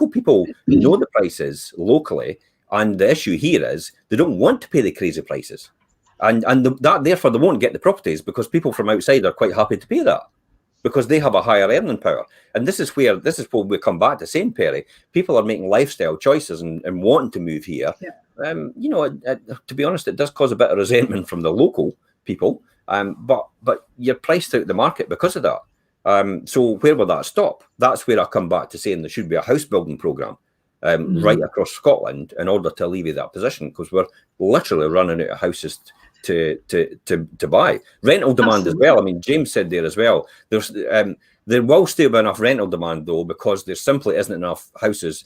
[SPEAKER 1] people know the prices locally. And the issue here is they don't want to pay the crazy prices, and therefore they won't get the properties because people from outside are quite happy to pay that because they have a higher earning power. And this is where we come back to saying, Perry, people are making lifestyle choices and wanting to move here. Yeah. To be honest, it does cause a bit of resentment from the local people, but you're priced out the market because of that. So where will that stop? That's where I come back to saying there should be a house building programme. Right across Scotland in order to alleviate that position, because we're literally running out of houses to buy. Rental demand as well. I mean, James said there as well. There will still be enough rental demand though, because there simply isn't enough houses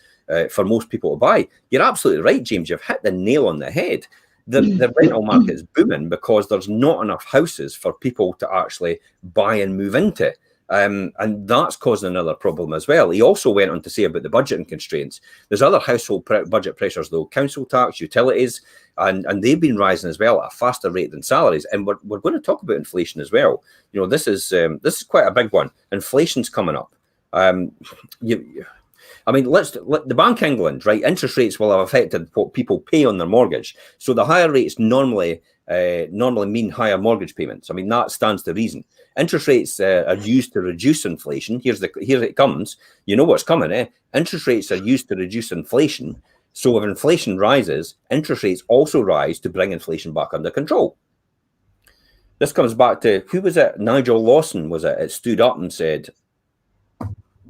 [SPEAKER 1] for most people to buy. You're absolutely right, James. You've hit the nail on the head. the rental market is booming because there's not enough houses for people to actually buy and move into. And that's causing another problem as well. He also went on to say about the budgeting constraints. There's other household budget pressures, though: council tax, utilities, and they've been rising as well at a faster rate than salaries. And we're going to talk about inflation as well. You know, this is quite a big one. Inflation's coming up. The Bank of England, right? Interest rates will have affected what people pay on their mortgage. So the higher rates normally mean higher mortgage payments. I mean, that stands to reason. Interest rates are used to reduce inflation. Here it comes. You know what's coming, eh? Interest rates are used to reduce inflation. So if inflation rises, interest rates also rise to bring inflation back under control. This comes back to, who was it? Nigel Lawson, was it? It stood up and said,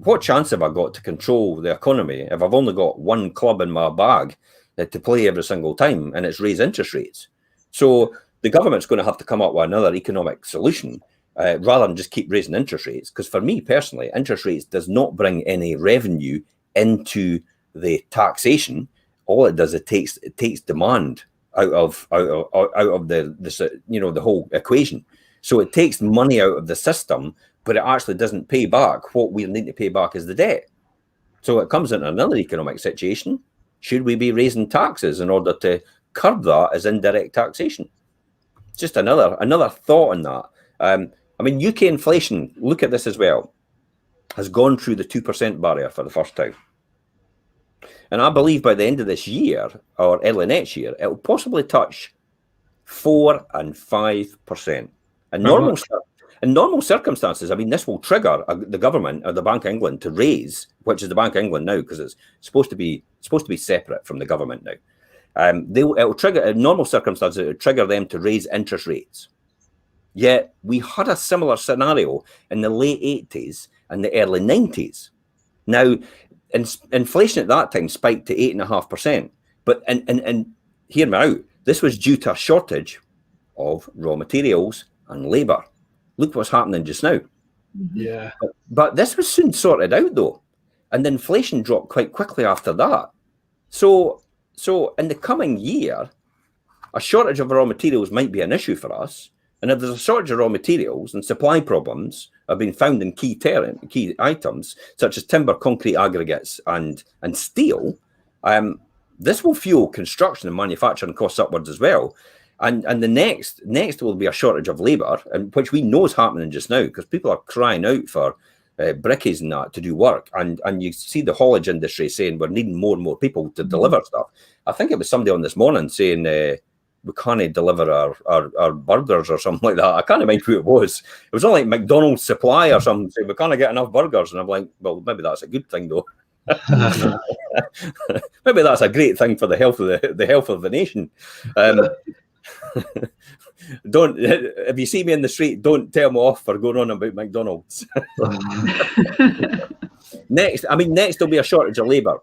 [SPEAKER 1] what chance have I got to control the economy if I've only got one club in my bag to play every single time, and it's raise interest rates? So the government's going to have to come up with another economic solution rather than just keep raising interest rates. Because for me personally, interest rates does not bring any revenue into the taxation. All it does, it takes demand out of the whole equation. So it takes money out of the system, but it actually doesn't pay back. What we need to pay back is the debt. So it comes into another economic situation. Should we be raising taxes in order to curb that as indirect taxation? Just another thought on that. UK inflation, look at this as well, has gone through the 2% barrier for the first time. And I believe by the end of this year or early next year, it will possibly touch 4 and 5%. In normal circumstances, I mean, this will trigger the government or the Bank of England to raise, which is the Bank of England now, because it's supposed to be separate from the government now. It will trigger, in normal circumstances, it will trigger them to raise interest rates. Yet we had a similar scenario in the late 80s and the early 90s. Now, inflation at that time spiked to 8.5%. But and hear me out, this was due to a shortage of raw materials and labour. Look what's happening just now.
[SPEAKER 3] Yeah.
[SPEAKER 1] But this was soon sorted out, though, and the inflation dropped quite quickly after that. So in the coming year, a shortage of raw materials might be an issue for us. And if there's a shortage of raw materials and supply problems have been found in key items such as timber, concrete, aggregates, and steel, this will fuel construction and manufacturing costs upwards as well. And the next will be a shortage of labour, and which we know is happening just now because people are crying out for brickies and that to do work. And you see the haulage industry saying we're needing more and more people to deliver stuff. I think it was somebody on this morning saying we can't deliver our burgers or something like that. I can't remember who it was. It was only like McDonald's supply or something saying we can't get enough burgers. And I'm like, well, maybe that's a good thing though. Maybe that's a great thing for the health of the nation. Don't, if you see me in the street, don't tell me off for going on about McDonald's. Next there'll be a shortage of labour.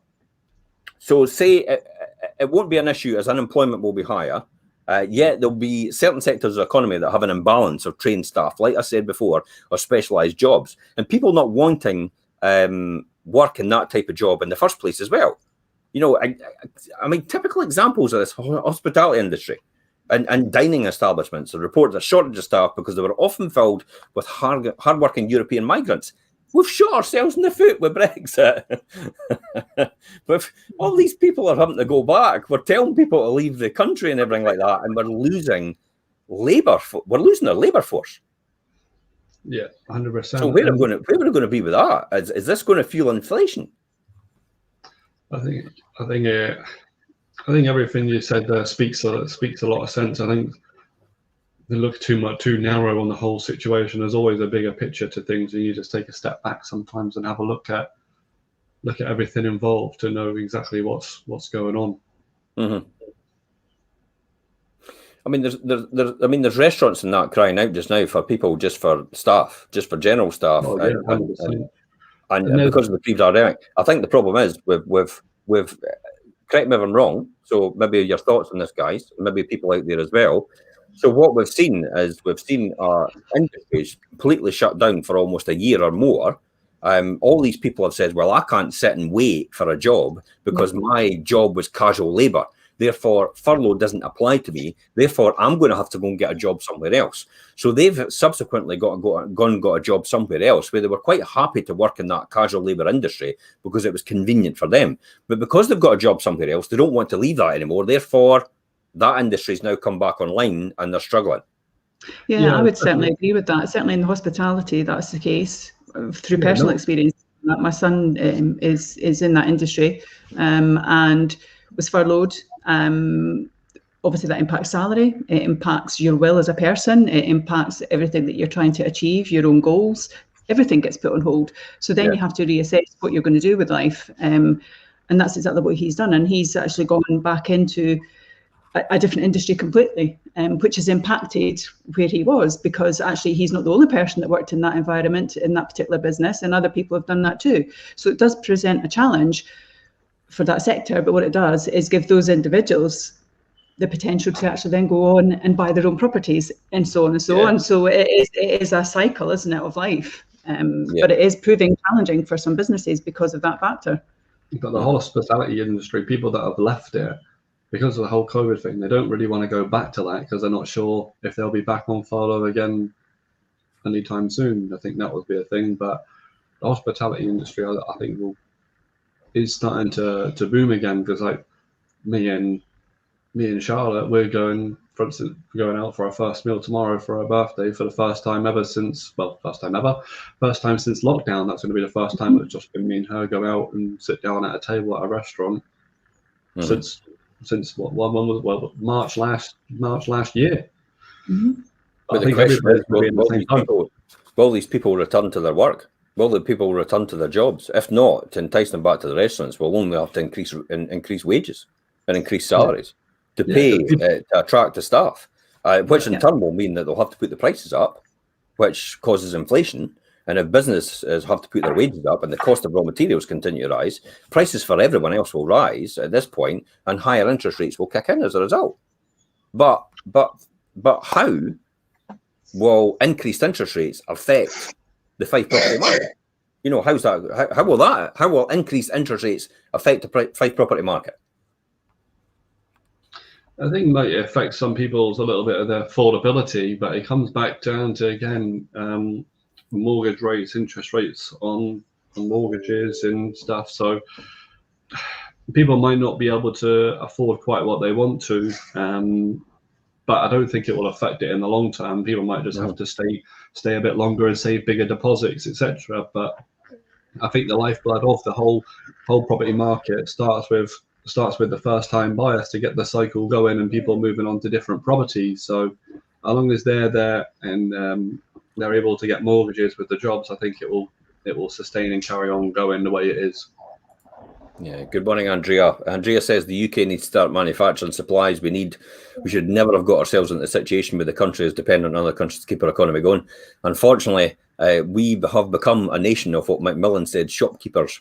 [SPEAKER 1] So say it won't be an issue as unemployment will be higher. Yet there'll be certain sectors of the economy that have an imbalance of trained staff, like I said before, or specialised jobs, and people not wanting work in that type of job in the first place as well. You know, I mean, typical examples of this: hospitality industry and dining establishments have reported a shortage of staff because they were often filled with hard-working European migrants. We've shot ourselves in the foot with Brexit. But all these people are having to go back. We're telling people to leave the country and everything like that, and we're losing labour. We're losing our labour force.
[SPEAKER 3] Yeah, 100%.
[SPEAKER 1] So where are we going to be with that? Is this going to fuel inflation?
[SPEAKER 3] I think everything you said there speaks a lot of sense. I think they look too narrow on the whole situation. There's always a bigger picture to things, and you just take a step back sometimes and have a look at everything involved to know exactly what's going on.
[SPEAKER 1] Mm-hmm. I mean, there's restaurants and that crying out just now for people, just for general staff,
[SPEAKER 3] Oh, yeah,
[SPEAKER 1] and because of the pre-pandemic. I think the problem is with correct me if I'm wrong. So maybe your thoughts on this, guys, maybe people out there as well. So what we've seen our industries completely shut down for almost a year or more. All these people have said, well, I can't sit and wait for a job because my job was casual labour. Therefore, furlough doesn't apply to me. Therefore, I'm going to have to go and get a job somewhere else. So they've subsequently got a job somewhere else where they were quite happy to work in that casual labour industry because it was convenient for them. But because they've got a job somewhere else, they don't want to leave that anymore. Therefore, that industry's now come back online and they're struggling.
[SPEAKER 2] Yeah, I would certainly agree with that. Certainly in the hospitality, that's the case through personal experience. My son is in that industry and was furloughed. Obviously, that impacts salary. It impacts your will as a person. It impacts everything that you're trying to achieve, your own goals. Everything gets put on hold. So then you have to reassess what you're going to do with life. And that's exactly what he's done. And he's actually gone back into a different industry completely, which has impacted where he was, because actually he's not the only person that worked in that environment, in that particular business, and other people have done that too. So it does present a challenge for that sector, but what it does is give those individuals the potential to actually then go on and buy their own properties and so on and so on. So it is a cycle, isn't it, of life? But it is proving challenging for some businesses because of that factor.
[SPEAKER 3] But the whole hospitality industry, people that have left it, because of the whole COVID thing, they don't really want to go back to that because they're not sure if they'll be back on furlough again anytime soon. I think that would be a thing. But the hospitality industry, I think, is starting to boom again, because like me and Charlotte, we're going, for instance, going out for our first meal tomorrow for our birthday for the first time since lockdown. That's going to be the first time it's just been me and her go out and sit down at a table at a restaurant since March last year.
[SPEAKER 1] But the question is, will these people return to their work? Will the people return to their jobs? If not, to entice them back to the restaurants, we'll only have to increase wages and increase salaries to pay to attract the staff, which in turn will mean that they'll have to put the prices up, which causes inflation. And if businesses have to put their wages up and the cost of raw materials continue to rise, prices for everyone else will rise at this point, and higher interest rates will kick in as a result. But how will increased interest rates affect the Fife property market? You know, how's that? How will increased interest rates affect the Fife property market?
[SPEAKER 3] I think it affects some people's a little bit of their affordability, but it comes back down to, again, mortgage rates, interest rates on mortgages and stuff. So people might not be able to afford quite what they want to, but I don't think it will affect it in the long term. People might just have to stay a bit longer and save bigger deposits, etc. But I think the lifeblood of the whole property market starts with the first time buyers to get the cycle going and people moving on to different properties. So as long as they're there and they're able to get mortgages with the jobs, I think it will sustain and carry on going the way it is.
[SPEAKER 1] Yeah. Good morning, Andrea. Andrea says the UK needs to start manufacturing supplies. We should never have got ourselves into a situation where the country is dependent on other countries to keep our economy going. Unfortunately, we have become a nation of what Macmillan said, shopkeepers,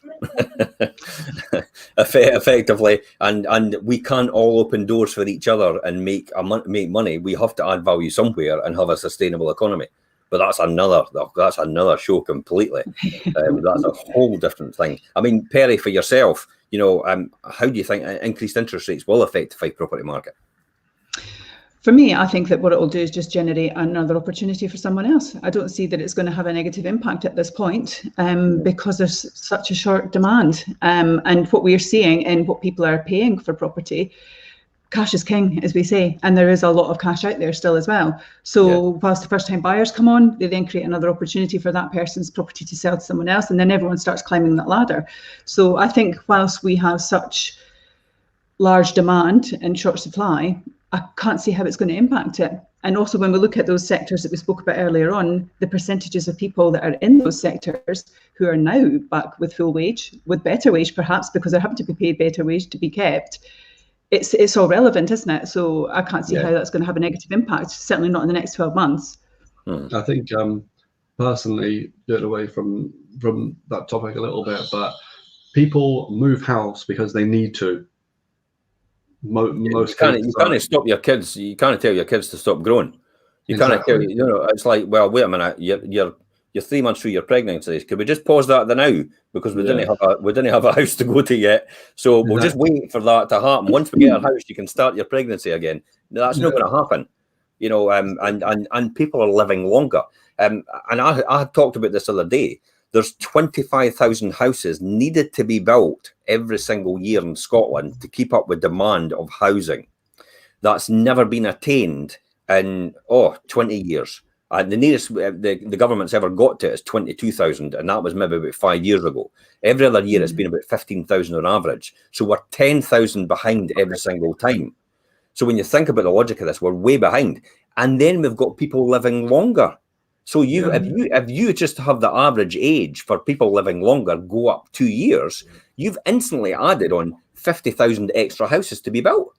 [SPEAKER 1] effectively, and we can't all open doors for each other and make money. We have to add value somewhere and have a sustainable economy. But that's another show completely. That's a whole different thing. I mean, Perry, for yourself, you know, how do you think increased interest rates will affect the Fife property market?
[SPEAKER 2] For me, I think that what it will do is just generate another opportunity for someone else. I don't see that it's going to have a negative impact at this point because there's such a short demand. And what we're seeing and what people are paying for property, cash is king, as we say, and there is a lot of cash out there still as well. So whilst the first time buyers come on, they then create another opportunity for that person's property to sell to someone else, and then everyone starts climbing that ladder. So I think whilst we have such large demand and short supply, I can't see how it's going to impact it. And also when we look at those sectors that we spoke about earlier on, the percentages of people that are in those sectors who are now back with full wage, with better wage perhaps, because they're having to be paid better wage to be kept, it's all relevant, isn't it? So I can't see how that's going to have a negative impact, certainly not in the next 12 months.
[SPEAKER 3] I think personally, get away from that topic a little bit, but people move house because they need to.
[SPEAKER 1] You can't stop your kids. You can't tell your kids to stop growing. You can't tell, you know, it's like, well, wait a minute, you're you're 3 months through your pregnancy. Could we just pause that now, because we didn't have a house to go to yet, so we'll just wait for that to happen. Once we get our house, you can start your pregnancy again. That's not going to happen, you know. And people are living longer. And I talked about this the other day. There's 25,000 houses needed to be built every single year in Scotland to keep up with demand of housing. That's never been attained in 20 years. The nearest the government's ever got to is 22,000, and that was maybe about 5 years ago. Every other year, it's been about 15,000 on average. So we're 10,000 behind every single time. So when you think about the logic of this, we're way behind. And then we've got people living longer. So if you just have the average age for people living longer go up 2 years, you've instantly added on 50,000 extra houses to be built.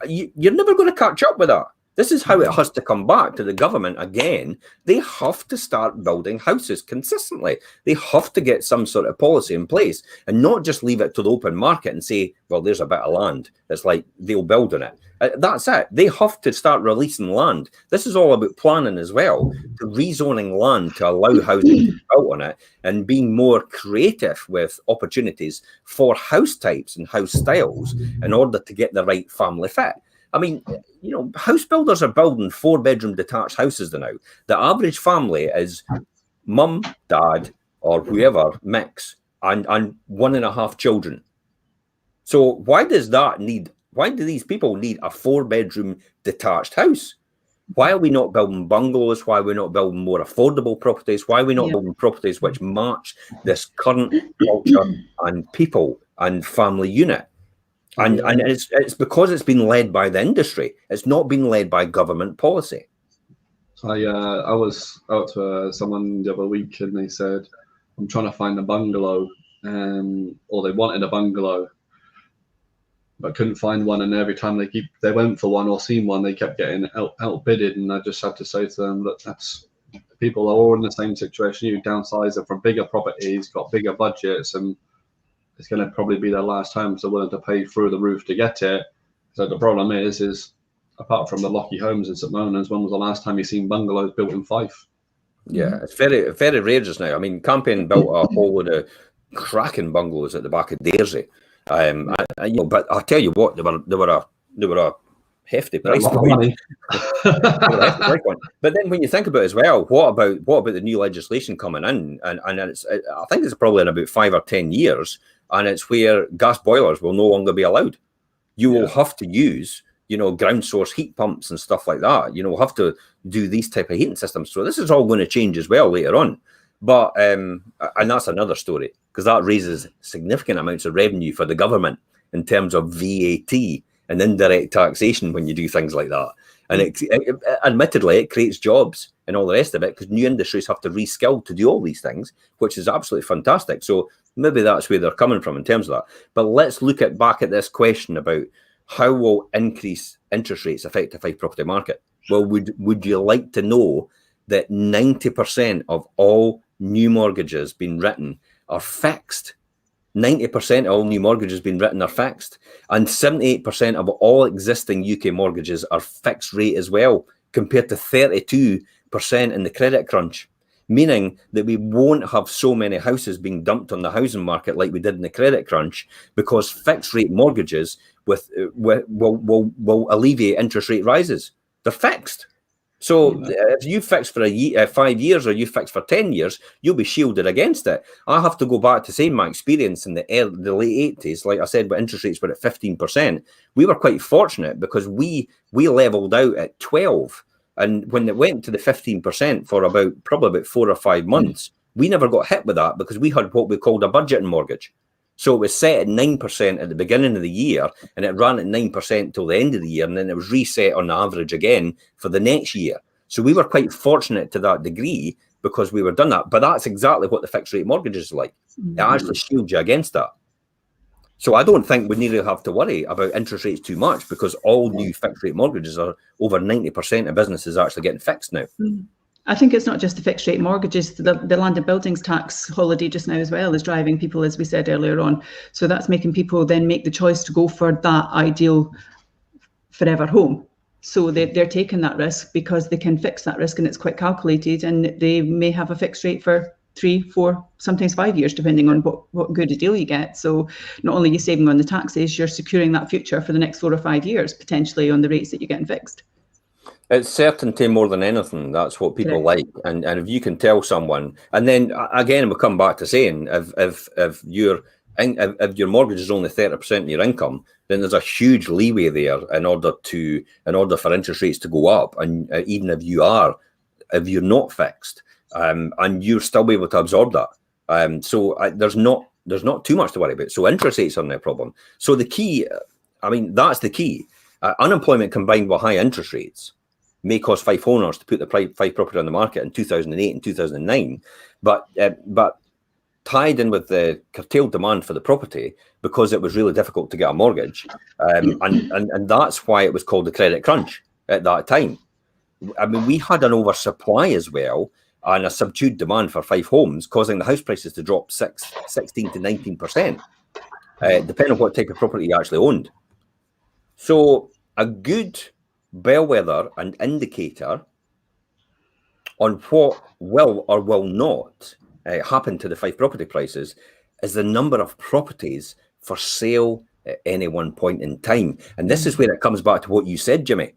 [SPEAKER 1] You're never going to catch up with that. This is how it has to come back to the government again. They have to start building houses consistently. They have to get some sort of policy in place and not just leave it to the open market and say, well, there's a bit of land. It's like they'll build on it. That's it. They have to start releasing land. This is all about planning as well, to rezoning land to allow housing to be built on it and being more creative with opportunities for house types and house styles in order to get the right family fit. I mean, you know, house builders are building 4-bedroom detached houses now. The average family is mum, dad, or whoever mix, and 1.5 children. So why do these people need a 4-bedroom detached house? Why are we not building bungalows? Why are we not building more affordable properties? Why are we not building properties which match this current culture and people and family unit? And it's because it's been led by the industry. It's not been led by government policy.
[SPEAKER 3] I was out to someone the other week, and they said, I'm trying to find a bungalow, or they wanted a bungalow, but couldn't find one. And every time they went for one or seen one, they kept getting outbidded. And I just had to say to them, look, people are all in the same situation. You downsize from bigger properties, got bigger budgets, and it's going to probably be their last home, so they're willing to pay through the roof to get it. So the problem is apart from the Lockheed homes in St Mona's, when was the last time you seen bungalows built in Fife?
[SPEAKER 1] Yeah, it's very, very rare just now. I mean, Campaign built a whole load of cracking bungalows at the back of Daresy. But I'll tell you what, they were a hefty price point. But then when you think about it as well, what about the new legislation coming in? And I think it's probably in about 5 or 10 years, and it's where gas boilers will no longer be allowed. You will have to use, you know, ground source heat pumps and stuff like that. You know, we'll have to do these type of heating systems. So this is all going to change as well later on. But and that's another story, because that raises significant amounts of revenue for the government in terms of VAT and indirect taxation when you do things like that. And admittedly, it creates jobs and all the rest of it, because new industries have to reskill to do all these things, which is absolutely fantastic. So maybe that's where they're coming from in terms of that. But let's look back at this question about how will increased interest rates affect the Fife property market? Well, would you like to know that 90% of all new mortgages being written are fixed? 90% of all new mortgages being written are fixed, and 78% of all existing UK mortgages are fixed rate as well, compared to 32% in the credit crunch, meaning that we won't have so many houses being dumped on the housing market like we did in the credit crunch, because fixed rate mortgages will alleviate interest rate rises. They're fixed. So if you fix for 5 years or you fix for 10 years, you'll be shielded against it. I have to go back to say my experience in the late 80s, like I said, when interest rates were at 15%, we were quite fortunate because we leveled out at 12. And when it went to the 15% for probably about 4 or 5 months, we never got hit with that because we had what we called a budgeting mortgage. So it was set at 9% at the beginning of the year, and it ran at 9% till the end of the year, and then it was reset on average again for the next year. So we were quite fortunate to that degree because we were done that. But that's exactly what the fixed rate mortgage is like. It actually shields you against that. So I don't think we need to have to worry about interest rates too much, because all new fixed rate mortgages are over 90% of businesses actually getting fixed now.
[SPEAKER 2] I think it's not just the fixed rate mortgages. The land and buildings tax holiday just now as well is driving people, as we said earlier on. So that's making people then make the choice to go for that ideal forever home. So they're taking that risk because they can fix that risk, and it's quite calculated, and they may have a fixed rate for 3, 4, sometimes 5 years, depending on what good a deal you get. So not only are you saving on the taxes, you're securing that future for the next 4 or 5 years, potentially, on the rates that you're getting fixed.
[SPEAKER 1] It's certainty more than anything. That's what people
[SPEAKER 2] Correct.
[SPEAKER 1] like, and if you can tell someone, and then again we'll come back to saying if your mortgage is only 30% of your income, then there's a huge leeway there in order for interest rates to go up, and even if you're not fixed, and you're still able to absorb that. So there's not too much to worry about. So interest rates aren't a problem. So the key, that's the key. Unemployment combined with high interest rates may cause Fife owners to put the Fife property on the market in 2008 and 2009, but tied in with the curtailed demand for the property because it was really difficult to get a mortgage, and that's why it was called the credit crunch at that time. We had an oversupply as well, and a subdued demand for Fife homes, causing the house prices to drop 16 to 19%, depending on what type of property you actually owned. So a good bellwether and indicator on what will or will not happen to the Fife property prices is the number of properties for sale at any one point in time. And this is where it comes back to what you said, Jimmy.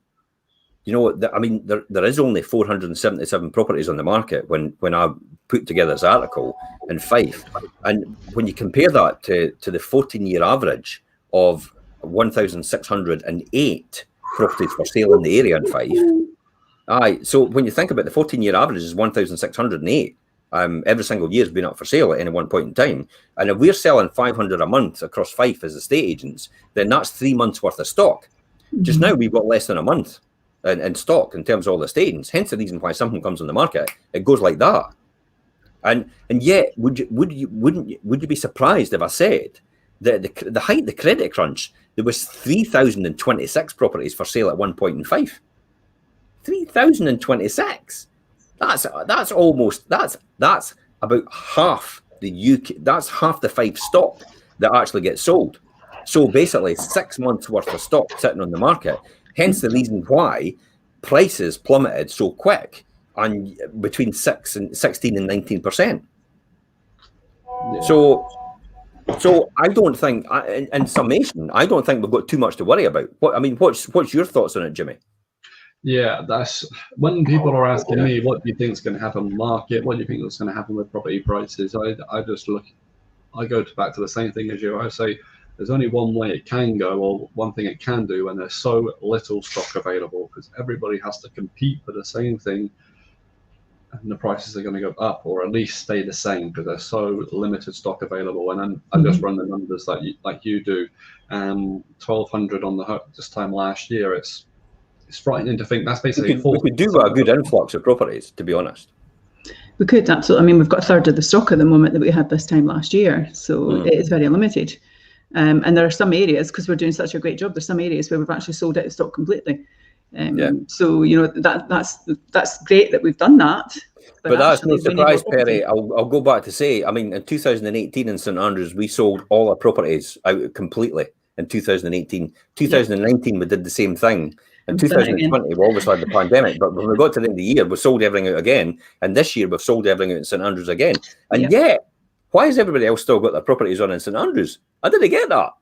[SPEAKER 1] There is only 477 properties on the market when I put together this article in Fife. And when you compare that to the 14-year average of 1,608 properties for sale in the area in Fife. So when you think about the 14-year average is 1,608. Every single year has been up for sale at any one point in time. And if we're selling 500 a month across Fife as estate agents, then that's 3 months worth of stock. Just now we've got less than a month in stock in terms of all the estate agents. Hence the reason why something comes on the market, it goes like that. And yet, would you be surprised if I said that the height of the credit crunch, there was 3,026 properties for sale at one point in Fife. 3,026. That's about half the UK. That's half the Fife stock that actually gets sold. So basically, 6 months worth of stock sitting on the market. Hence the reason why prices plummeted so quick, and between 16 and 19%. Yeah. So I don't think, in summation, I don't think we've got too much to worry about. What's your thoughts on it, Jimmy?
[SPEAKER 3] Yeah, that's when people are asking me, what do you think is going to happen in the market? What do you think is going to happen with property prices? I just look, I go back to the same thing as you. I say there's only one way it can go, or one thing it can do, and there's so little stock available because everybody has to compete for the same thing, and the prices are going to go up or at least stay the same because there's so limited stock available. And I just run the numbers like you do. 1,200 on the this time last year. It's frightening to think that's basically
[SPEAKER 1] we could do a good influx of properties, to be honest.
[SPEAKER 2] We could, absolutely. We've got a third of the stock at the moment that we had this time last year, so it is very limited. And there are some areas, because we're doing such a great job, there's some areas where we've actually sold out of stock completely. So that's great that we've done that.
[SPEAKER 1] But that's no surprise, Perry. I'll go back to say, in 2018 in St Andrews, we sold all our properties out completely in 2018. 2019, we did the same thing. In 2020, we always had the pandemic, but when we got to the end of the year, we sold everything out again. And this year, we've sold everything out in St Andrews again. And yet, why has everybody else still got their properties on in St Andrews? I didn't get that.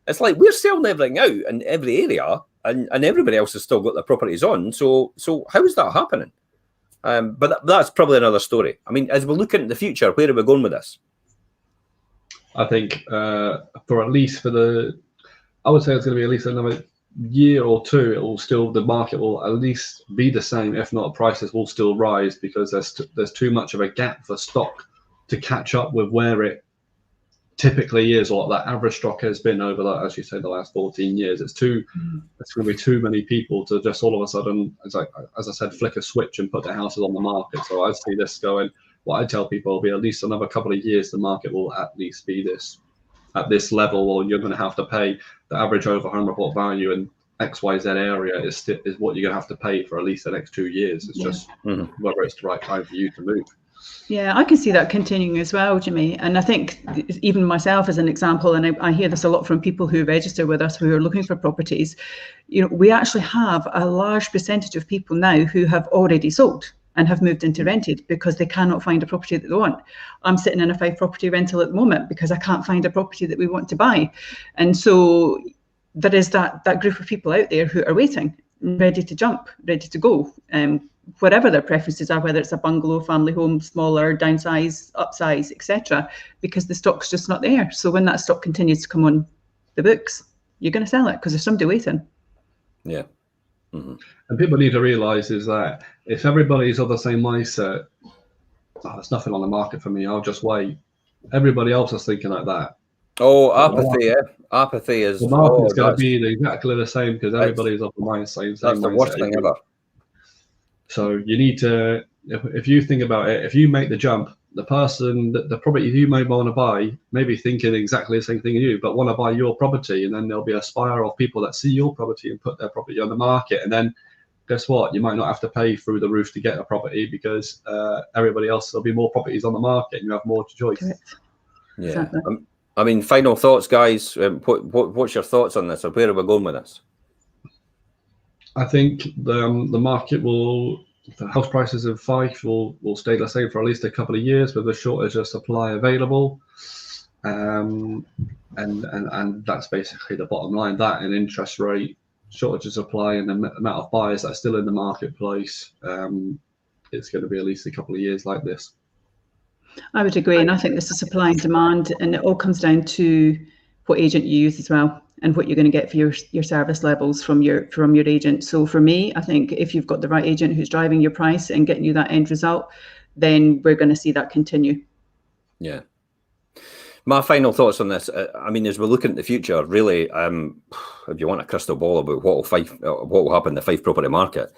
[SPEAKER 1] It's like we're selling everything out in every area, and everybody else has still got their properties on. So how is that happening? But that's probably another story. As we're looking at the future, where are we going with this?
[SPEAKER 3] I think I would say it's going to be at least another year or two. The market will at least be the same. If not, prices will still rise because there's too much of a gap for stock to catch up with where it typically is, or that average stock has been over, as you say, the last 14 years. It's going to be too many people to just all of a sudden, as I said, flick a switch and put their houses on the market. So I see this going. What I tell people will be at least another couple of years. The market will at least be at this level, or you're going to have to pay the average over home report value in XYZ area is what you're going to have to pay for at least the next 2 years. It's just whether it's the right time for you to move.
[SPEAKER 2] Yeah, I can see that continuing as well, Jimmy. And I think even myself as an example, and I hear this a lot from people who register with us who are looking for properties, we actually have a large percentage of people now who have already sold and have moved into rented because they cannot find a property that they want. I'm sitting in a Fife property rental at the moment because I can't find a property that we want to buy. And so there is that group of people out there who are waiting, ready to jump, ready to go. Whatever their preferences are, whether it's a bungalow, family home, smaller, downsize, upsize, etc., because the stock's just not there. So when that stock continues to come on the books, you're going to sell it because there's somebody waiting.
[SPEAKER 1] Yeah. Mm-hmm.
[SPEAKER 3] And people need to realise is that if everybody's of the same mindset, there's nothing on the market for me, I'll just wait. Everybody else is thinking like that.
[SPEAKER 1] Oh, apathy, apathy is...
[SPEAKER 3] The market's going to be exactly the same because everybody's of the mindset.
[SPEAKER 1] That's the worst thing ever.
[SPEAKER 3] So you need to, if you think about it, if you make the jump, the person, the property you may want to buy, maybe thinking exactly the same thing as you, but want to buy your property, and then there'll be a spiral of people that see your property and put their property on the market, and then guess what? You might not have to pay through the roof to get a property because everybody else, there'll be more properties on the market, and you have more choice.
[SPEAKER 2] Correct.
[SPEAKER 1] Yeah.
[SPEAKER 2] Exactly.
[SPEAKER 1] I mean, final thoughts, guys. What's your thoughts on this, or where are we going with this?
[SPEAKER 3] I think the market the house prices of Fife will stay the same for at least a couple of years with a shortage of supply available, and that's basically the bottom line. That and interest rate, shortage of supply, and the amount of buyers that are still in the marketplace, it's going to be at least a couple of years like this.
[SPEAKER 2] I would agree, and I think this is supply and demand, and it all comes down to what agent you use as well, and what you're going to get for your service levels from your agent. So for me, I think if you've got the right agent who's driving your price and getting you that end result, then we're going to see that continue.
[SPEAKER 1] Yeah. My final thoughts on this, I mean, as we're looking at the future, really, if you want a crystal ball about what will happen in the Fife property market,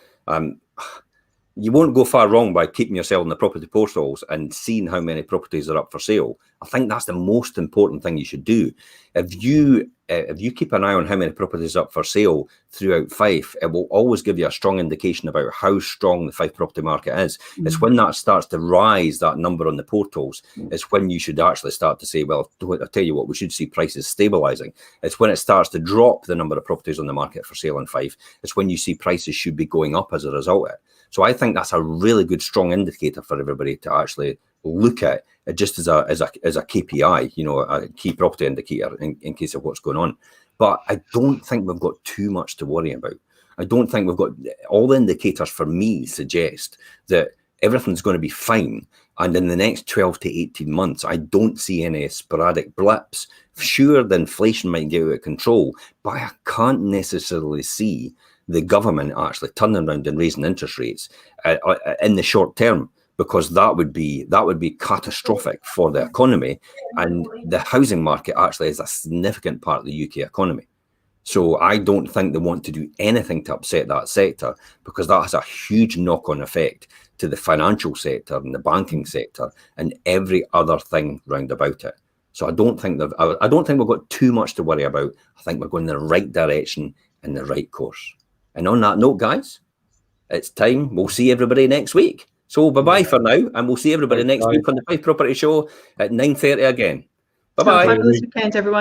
[SPEAKER 1] you won't go far wrong by keeping yourself in the property portals and seeing how many properties are up for sale. I think that's the most important thing you should do. If you keep an eye on how many properties are up for sale throughout Fife, it will always give you a strong indication about how strong the Fife property market is. Mm-hmm. It's when that starts to rise, that number on the portals, it's when you should actually start to say, well, I'll tell you what, we should see prices stabilising. It's when it starts to drop the number of properties on the market for sale in Fife. It's when you see prices should be going up as a result of it. So I think that's a really good, strong indicator for everybody to actually look at it just as a KPI, a key property indicator in case of what's going on. But I don't think we've got too much to worry about. I don't think we've got all the indicators for me suggest that everything's going to be fine. And in the next 12 to 18 months, I don't see any sporadic blips. Sure, the inflation might get out of control, but I can't necessarily see the government actually turning around and raising interest rates in the short term, because that would be catastrophic for the economy, and the housing market actually is a significant part of the UK economy. So I don't think they want to do anything to upset that sector, because that has a huge knock-on effect to the financial sector and the banking sector and every other thing round about it. So I don't think we've got too much to worry about. I think we're going in the right direction and the right course. And on that note, guys, it's time. We'll see everybody next week. So bye-bye for now, and we'll see everybody next week on the Fife Property Show at 9:30 again. Bye-bye.
[SPEAKER 2] Have a fabulous weekend, everyone.